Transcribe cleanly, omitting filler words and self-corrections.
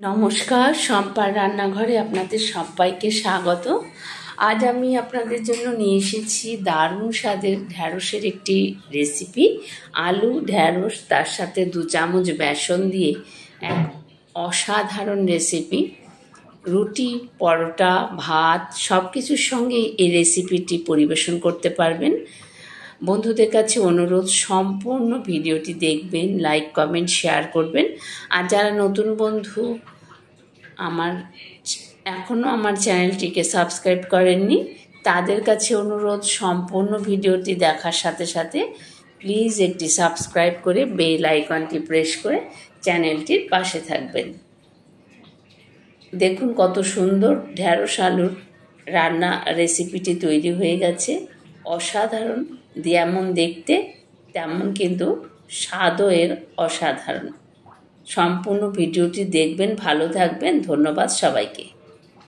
নমস্কার, শম্পার রান্নাঘরে আপনাদের সবাইকে স্বাগত। আজ আমি আপনাদের জন্য নিয়ে এসেছি দারুণ স্বাদের ঢ্যাঁড়সের একটি রেসিপি। আলু ঢ্যাঁড়স তার সাথে 2 চামচ বেসন দিয়ে এক অসাধারণ রেসিপি। রুটি, পরোটা, ভাত সব কিছুর সঙ্গে এই রেসিপিটি পরিবেশন করতে পারবেন। বন্ধুদের কাছে অনুরোধ, সম্পূর্ণ ভিডিওটি দেখবেন, লাইক কমেন্ট শেয়ার করবেন। আর যারা নতুন বন্ধু এখনও আমার চ্যানেলটিকে সাবস্ক্রাইব করেননি, তাদের কাছে অনুরোধ, সম্পূর্ণ ভিডিওটি দেখার সাথে সাথে প্লিজ একটি সাবস্ক্রাইব করে বেল আইকনটি প্রেস করে চ্যানেলটির পাশে থাকবেন। দেখুন কত সুন্দর ঢ্যাঁড়স আলুর রান্না রেসিপিটি তৈরি হয়ে গেছে। অসাধারণ, যেমন দেখতে তেমন কিন্তু স্বাদও এর অসাধারণ। সম্পূর্ণ ভিডিওটি দেখবেন, ভালো থাকবেন। ধন্যবাদ সবাইকে।